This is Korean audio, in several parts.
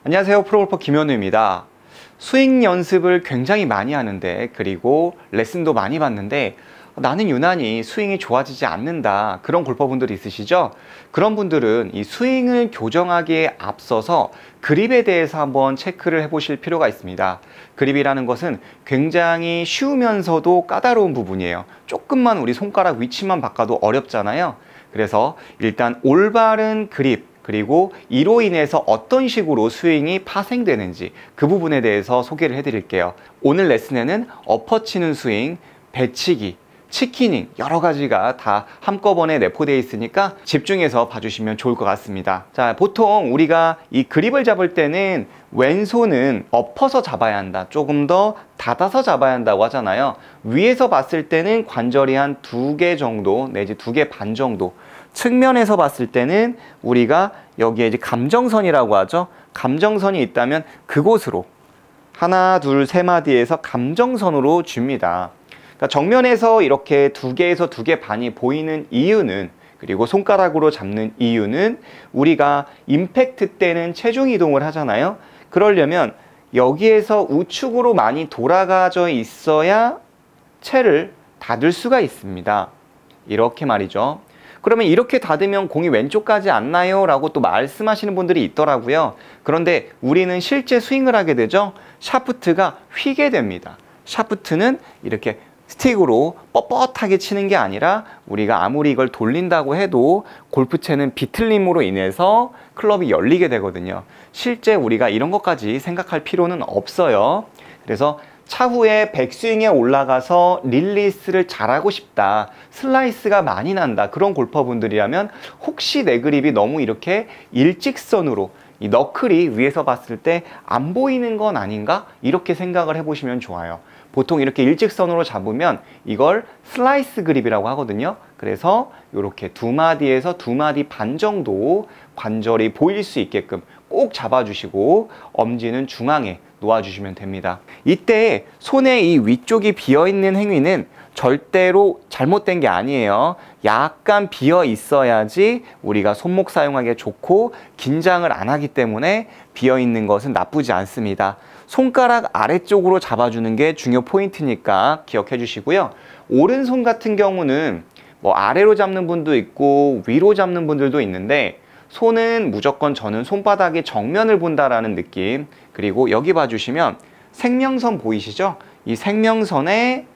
안녕하세요. 프로골퍼 김현우입니다. 스윙 연습을 굉장히 많이 하는데, 그리고 레슨도 많이 받는데 나는 유난히 스윙이 좋아지지 않는다, 그런 골퍼분들이 있으시죠? 그런 분들은 이 스윙을 교정하기에 앞서서 그립에 대해서 한번 체크를 해 보실 필요가 있습니다. 그립이라는 것은 굉장히 쉬우면서도 까다로운 부분이에요. 조금만 우리 손가락 위치만 바꿔도 어렵잖아요. 그래서 일단 올바른 그립, 그리고 이로 인해서 어떤 식으로 스윙이 파생되는지 그 부분에 대해서 소개를 해드릴게요. 오늘 레슨에는 엎어치는 스윙, 배치기, 치키닝 여러 가지가 다 한꺼번에 내포되어 있으니까 집중해서 봐주시면 좋을 것 같습니다. 자, 보통 우리가 이 그립을 잡을 때는 왼손은 엎어서 잡아야 한다, 조금 더 닫아서 잡아야 한다고 하잖아요. 위에서 봤을 때는 관절이 한 2개 정도 내지 2개 반 정도, 측면에서 봤을 때는 우리가 여기에 이제 감정선이라고 하죠. 감정선이 있다면 그곳으로 하나, 둘, 세 마디에서 감정선으로 줍니다. 그러니까 정면에서 이렇게 2개에서 2개 반이 보이는 이유는, 그리고 손가락으로 잡는 이유는, 우리가 임팩트 때는 체중 이동을 하잖아요. 그러려면 여기에서 우측으로 많이 돌아가져 있어야 채를 닫을 수가 있습니다. 이렇게 말이죠. 그러면 이렇게 닫으면 공이 왼쪽까지 안 나요? 라고 또 말씀하시는 분들이 있더라고요. 그런데 우리는 실제 스윙을 하게 되죠. 샤프트가 휘게 됩니다. 샤프트는 이렇게 스틱으로 뻣뻣하게 치는 게 아니라, 우리가 아무리 이걸 돌린다고 해도 골프채는 비틀림으로 인해서 클럽이 열리게 되거든요. 실제 우리가 이런 것까지 생각할 필요는 없어요. 그래서 차후에 백스윙에 올라가서 릴리스를 잘하고 싶다, 슬라이스가 많이 난다, 그런 골퍼분들이라면 혹시 내 그립이 너무 이렇게 일직선으로, 이 너클이 위에서 봤을 때 안 보이는 건 아닌가? 이렇게 생각을 해보시면 좋아요. 보통 이렇게 일직선으로 잡으면 이걸 슬라이스 그립이라고 하거든요. 그래서 이렇게 2마디에서 2마디 반 정도 관절이 보일 수 있게끔 꼭 잡아주시고 엄지는 중앙에 놓아주시면 됩니다. 이때 손의 이 위쪽이 비어있는 행위는 절대로 잘못된 게 아니에요. 약간 비어 있어야지 우리가 손목 사용하기에 좋고, 긴장을 안 하기 때문에 비어 있는 것은 나쁘지 않습니다. 손가락 아래쪽으로 잡아주는 게 중요 포인트니까 기억해 주시고요. 오른손 같은 경우는 뭐 아래로 잡는 분도 있고 위로 잡는 분들도 있는데, 손은 무조건 저는 손바닥의 정면을 본다라는 느낌. 그리고 여기 봐주시면 생명선 보이시죠? 이 생명선의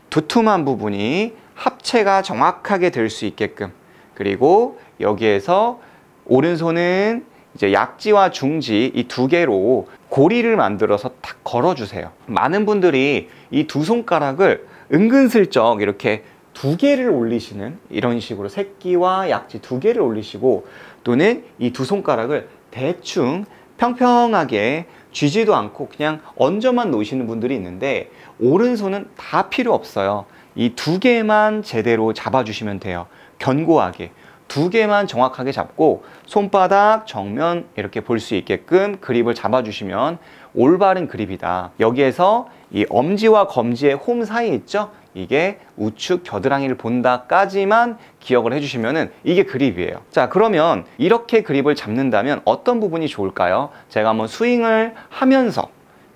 두툼한 부분이 합체가 정확하게 될 수 있게끔, 그리고 여기에서 오른손은 이제 약지와 중지 이 2개로 고리를 만들어서 탁 걸어주세요. 많은 분들이 이 두 손가락을 은근슬쩍 이렇게 2개를 올리시는, 이런 식으로 새끼와 약지 2개를 올리시고, 또는 이 두 손가락을 대충 평평하게 쥐지도 않고 그냥 얹어만 놓으시는 분들이 있는데, 오른손은 다 필요 없어요. 이 2개만 제대로 잡아주시면 돼요. 견고하게 2개만 정확하게 잡고 손바닥 정면 이렇게 볼 수 있게끔 그립을 잡아주시면 올바른 그립이다. 여기에서 이 엄지와 검지의 홈 사이에 있죠? 이게 우측 겨드랑이를 본다까지만 기억을 해주시면은 이게 그립이에요. 자, 그러면 이렇게 그립을 잡는다면 어떤 부분이 좋을까요? 제가 한번 스윙을 하면서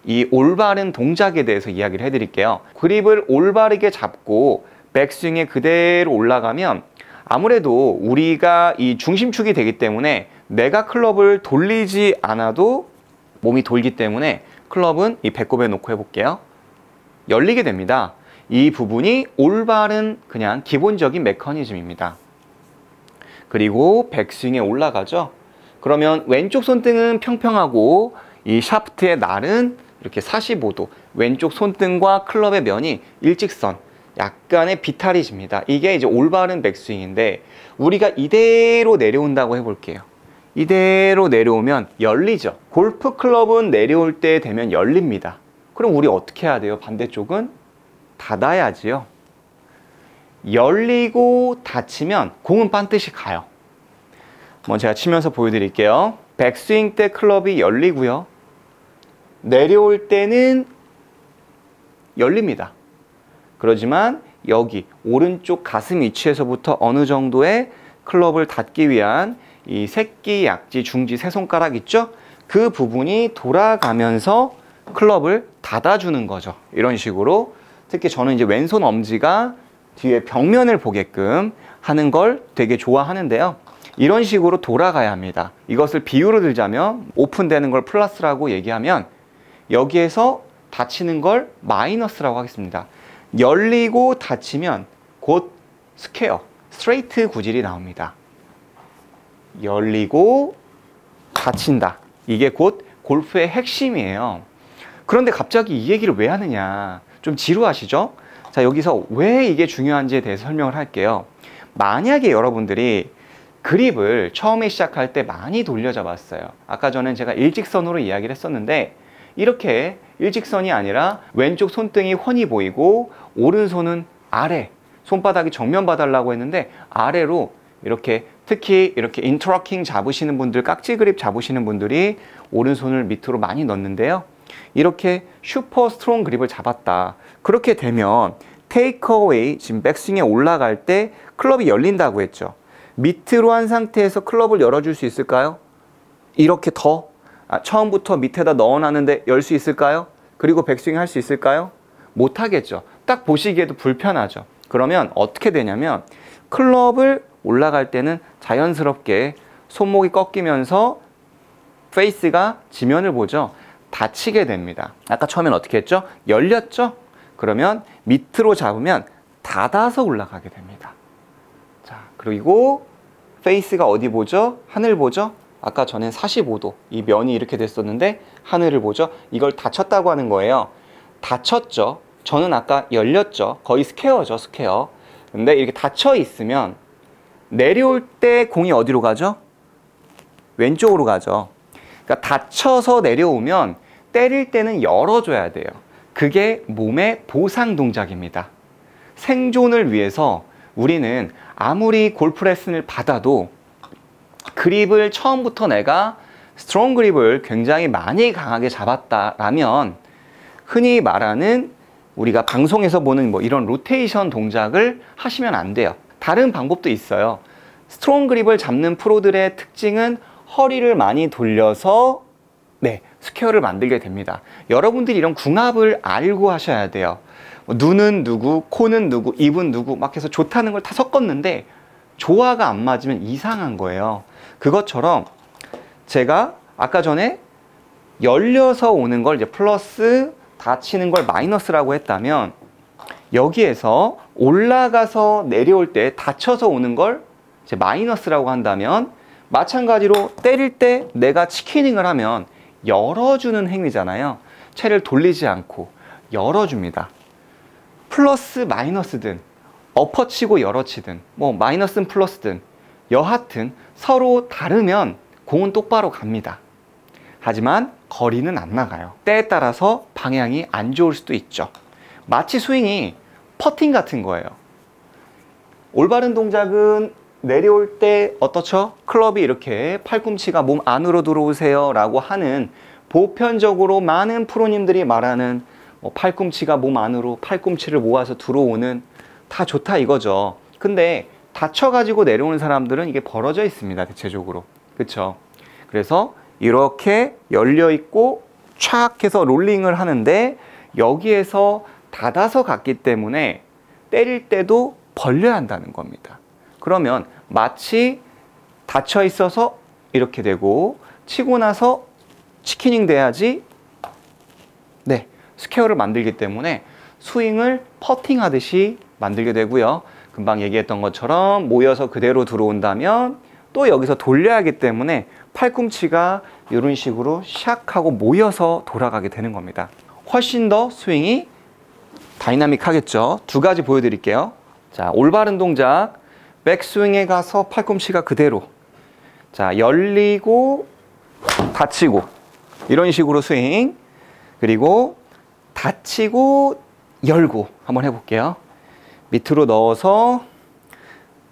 이 올바른 동작에 대해서 이야기를 해드릴게요. 그립을 올바르게 잡고 백스윙에 그대로 올라가면 아무래도 우리가 이 중심축이 되기 때문에 내가 클럽을 돌리지 않아도 몸이 돌기 때문에 클럽은 이 배꼽에 놓고 해볼게요. 열리게 됩니다. 이 부분이 올바른 그냥 기본적인 메커니즘입니다. 그리고 백스윙에 올라가죠. 그러면 왼쪽 손등은 평평하고 이 샤프트의 날은 이렇게 45도, 왼쪽 손등과 클럽의 면이 일직선, 약간의 비탈이집니다. 이게 이제 올바른 백스윙인데, 우리가 이대로 내려온다고 해볼게요. 이대로 내려오면 열리죠. 골프 클럽은 내려올 때 되면 열립니다. 그럼 우리 어떻게 해야 돼요? 반대쪽은 닫아야지요. 열리고 닫히면 공은 반드시 가요. 한번 제가 치면서 보여드릴게요. 백스윙 때 클럽이 열리고요. 내려올 때는 열립니다. 그러지만 여기 오른쪽 가슴 위치에서부터 어느 정도의 클럽을 닫기 위한 이 새끼, 약지, 중지 세 손가락 있죠? 그 부분이 돌아가면서 클럽을 닫아주는 거죠. 이런 식으로. 특히 저는 이제 왼손 엄지가 뒤에 벽면을 보게끔 하는 걸 되게 좋아하는데요. 이런 식으로 돌아가야 합니다. 이것을 비유로 들자면 오픈되는 걸 플러스라고 얘기하면 여기에서 닫히는 걸 마이너스라고 하겠습니다. 열리고 닫히면 곧 스퀘어, 스트레이트 구질이 나옵니다. 열리고 닫힌다. 이게 곧 골프의 핵심이에요. 그런데 갑자기 이 얘기를 왜 하느냐. 좀 지루하시죠? 자, 여기서 왜 이게 중요한지에 대해서 설명을 할게요. 만약에 여러분들이 그립을 처음에 시작할 때 많이 돌려잡았어요. 아까 전에 제가 일직선으로 이야기를 했었는데 이렇게 일직선이 아니라 왼쪽 손등이 훤히 보이고 오른손은 아래, 손바닥이 정면 봐달라고 했는데 아래로 이렇게, 특히 이렇게 인터로킹 잡으시는 분들, 깍지 그립 잡으시는 분들이 오른손을 밑으로 많이 넣는데요. 이렇게 슈퍼 스트롱 그립을 잡았다. 그렇게 되면 테이크어웨이, 지금 백스윙에 올라갈 때 클럽이 열린다고 했죠. 밑으로 한 상태에서 클럽을 열어줄 수 있을까요? 이렇게 더 처음부터 밑에다 넣어놨는데 열 수 있을까요? 그리고 백스윙 할 수 있을까요? 못하겠죠. 딱 보시기에도 불편하죠. 그러면 어떻게 되냐면 클럽을 올라갈 때는 자연스럽게 손목이 꺾이면서 페이스가 지면을 보죠. 닫히게 됩니다. 아까 처음엔 어떻게 했죠? 열렸죠? 그러면 밑으로 잡으면 닫아서 올라가게 됩니다. 자, 그리고 페이스가 어디 보죠? 하늘 보죠? 아까 전엔 45도, 이 면이 이렇게 됐었는데 하늘을 보죠? 이걸 닫혔다고 하는 거예요. 닫혔죠? 저는 아까 열렸죠? 거의 스퀘어죠, 스퀘어. 근데 이렇게 닫혀 있으면 내려올 때 공이 어디로 가죠? 왼쪽으로 가죠. 그러니까 닫혀서 내려오면 때릴 때는 열어줘야 돼요. 그게 몸의 보상 동작입니다. 생존을 위해서 우리는 아무리 골프 레슨을 받아도 그립을 처음부터 내가 스트롱 그립을 굉장히 많이 강하게 잡았다라면 흔히 말하는 우리가 방송에서 보는 뭐 이런 로테이션 동작을 하시면 안 돼요. 다른 방법도 있어요. 스트롱 그립을 잡는 프로들의 특징은 허리를 많이 돌려서 스퀘어를 만들게 됩니다. 여러분들이 이런 궁합을 알고 하셔야 돼요. 눈은 누구, 코는 누구, 입은 누구 막 해서 좋다는 걸 다 섞었는데 조화가 안 맞으면 이상한 거예요. 그것처럼 제가 아까 전에 열려서 오는 걸 이제 플러스, 닫히는 걸 마이너스라고 했다면 여기에서 올라가서 내려올 때 닫혀서 오는 걸 이제 마이너스라고 한다면 마찬가지로 때릴 때 내가 치키닝을 하면 열어주는 행위잖아요. 채를 돌리지 않고 열어줍니다. 플러스 마이너스든 엎어치고 열어치든 뭐 마이너스든 플러스든 여하튼 서로 다르면 공은 똑바로 갑니다. 하지만 거리는 안 나가요. 때에 따라서 방향이 안 좋을 수도 있죠. 마치 스윙이 퍼팅 같은 거예요. 올바른 동작은 내려올 때 어떻죠? 클럽이 이렇게 팔꿈치가 몸 안으로 들어오세요 라고 하는 보편적으로 많은 프로님들이 말하는 팔꿈치가 몸 안으로 팔꿈치를 모아서 들어오는 다 좋다 이거죠. 근데 다쳐가지고 내려오는 사람들은 이게 벌어져 있습니다. 대체적으로. 그쵸? 그래서 이렇게 열려있고 촥 해서 롤링을 하는데 여기에서 닫아서 갔기 때문에 때릴 때도 벌려야 한다는 겁니다. 그러면 마치 닫혀 있어서 이렇게 되고 치고 나서 치키닝 돼야지 스퀘어를 만들기 때문에 스윙을 퍼팅하듯이 만들게 되고요. 금방 얘기했던 것처럼 모여서 그대로 들어온다면 또 여기서 돌려야 하기 때문에 팔꿈치가 이런 식으로 샥 하고 모여서 돌아가게 되는 겁니다. 훨씬 더 스윙이 다이나믹하겠죠. 두 가지 보여드릴게요. 자, 올바른 동작. 백스윙에 가서 팔꿈치가 그대로. 자, 열리고 닫히고 이런 식으로 스윙. 그리고 닫히고 열고 한번 해볼게요. 밑으로 넣어서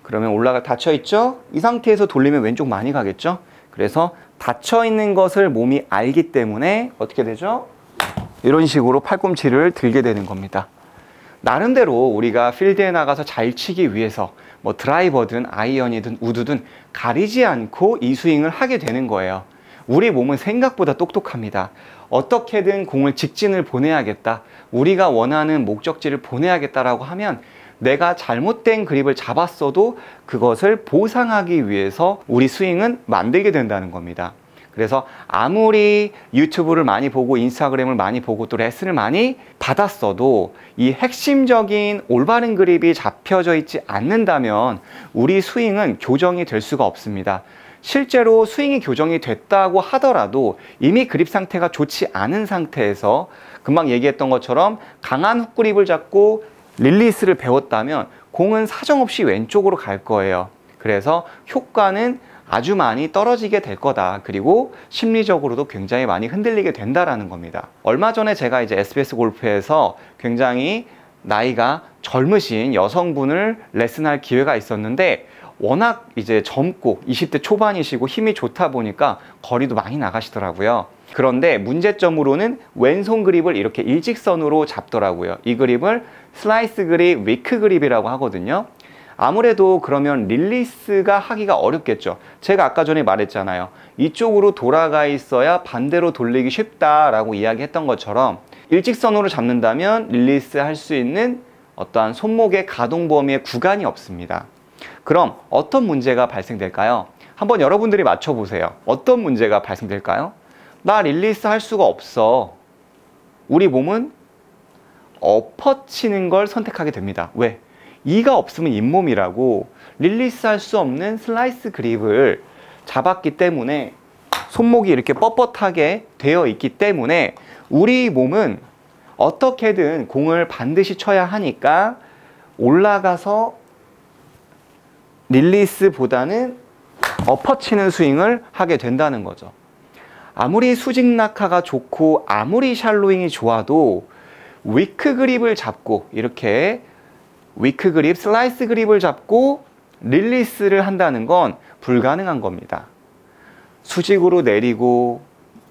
그러면 올라가 닫혀 있죠? 이 상태에서 돌리면 왼쪽 많이 가겠죠? 그래서 닫혀 있는 것을 몸이 알기 때문에 어떻게 되죠? 이런 식으로 팔꿈치를 들게 되는 겁니다. 나름대로 우리가 필드에 나가서 잘 치기 위해서 뭐 드라이버든 아이언이든 우드든 가리지 않고 이 스윙을 하게 되는 거예요. 우리 몸은 생각보다 똑똑합니다. 어떻게든 공을 직진을 보내야겠다, 우리가 원하는 목적지를 보내야겠다라고 하면 내가 잘못된 그립을 잡았어도 그것을 보상하기 위해서 우리 스윙은 만들게 된다는 겁니다. 그래서 아무리 유튜브를 많이 보고 인스타그램을 많이 보고 또 레슨을 많이 받았어도 이 핵심적인 올바른 그립이 잡혀져 있지 않는다면 우리 스윙은 교정이 될 수가 없습니다. 실제로 스윙이 교정이 됐다고 하더라도 이미 그립 상태가 좋지 않은 상태에서 금방 얘기했던 것처럼 강한 훅그립을 잡고 릴리스를 배웠다면 공은 사정없이 왼쪽으로 갈 거예요. 그래서 효과는 아주 많이 떨어지게 될 거다. 그리고 심리적으로도 굉장히 많이 흔들리게 된다라는 겁니다. 얼마 전에 제가 이제 SBS 골프에서 굉장히 나이가 젊으신 여성분을 레슨할 기회가 있었는데 워낙 이제 젊고 20대 초반이시고 힘이 좋다 보니까 거리도 많이 나가시더라고요. 그런데 문제점으로는 왼손 그립을 이렇게 일직선으로 잡더라고요. 이 그립을 슬라이스 그립, 위크 그립이라고 하거든요. 아무래도 그러면 릴리스가 하기가 어렵겠죠. 제가 아까 전에 말했잖아요. 이쪽으로 돌아가 있어야 반대로 돌리기 쉽다라고 이야기했던 것처럼 일직선으로 잡는다면 릴리스 할 수 있는 어떠한 손목의 가동 범위의 구간이 없습니다. 그럼 어떤 문제가 발생될까요? 한번 여러분들이 맞춰보세요. 어떤 문제가 발생될까요? 나 릴리스 할 수가 없어. 우리 몸은 엎어치는 걸 선택하게 됩니다. 왜? 이가 없으면 잇몸이라고 릴리스 할 수 없는 슬라이스 그립을 잡았기 때문에 손목이 이렇게 뻣뻣하게 되어 있기 때문에 우리 몸은 어떻게든 공을 반드시 쳐야 하니까 올라가서 릴리스보다는 엎어치는 스윙을 하게 된다는 거죠. 아무리 수직 낙하가 좋고 아무리 샬로잉이 좋아도 위크 그립을 잡고 이렇게 위크 그립, 슬라이스 그립을 잡고 릴리스를 한다는 건 불가능한 겁니다. 수직으로 내리고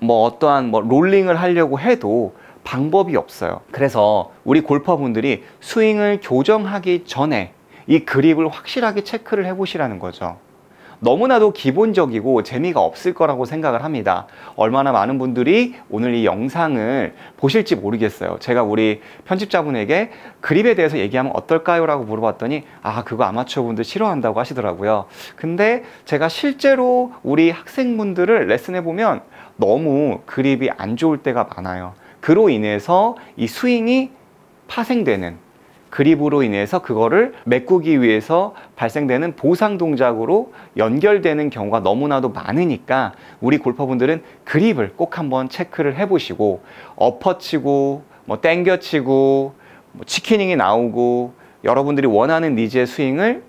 어떠한 롤링을 하려고 해도 방법이 없어요. 그래서 우리 골퍼분들이 스윙을 교정하기 전에 이 그립을 확실하게 체크를 해보시라는 거죠. 너무나도 기본적이고 재미가 없을 거라고 생각을 합니다. 얼마나 많은 분들이 오늘 이 영상을 보실지 모르겠어요. 제가 우리 편집자분에게 그립에 대해서 얘기하면 어떨까요? 라고 물어봤더니 그거 아마추어 분들 싫어한다고 하시더라고요. 근데 제가 실제로 우리 학생분들을 레슨해보면 너무 그립이 안 좋을 때가 많아요. 그로 인해서 이 스윙이 파생되는, 그립으로 인해서 그거를 메꾸기 위해서 발생되는 보상 동작으로 연결되는 경우가 너무나도 많으니까 우리 골퍼분들은 그립을 꼭 한번 체크를 해보시고 엎어치고 땡겨치고 치키닝이 나오고 여러분들이 원하는 니즈의 스윙을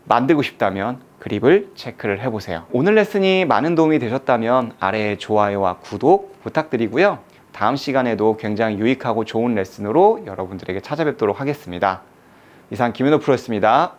만들고 싶다면 그립을 체크를 해보세요. 오늘 레슨이 많은 도움이 되셨다면 아래에 좋아요와 구독 부탁드리고요. 다음 시간에도 굉장히 유익하고 좋은 레슨으로 여러분들에게 찾아뵙도록 하겠습니다. 이상 김윤호 프로였습니다.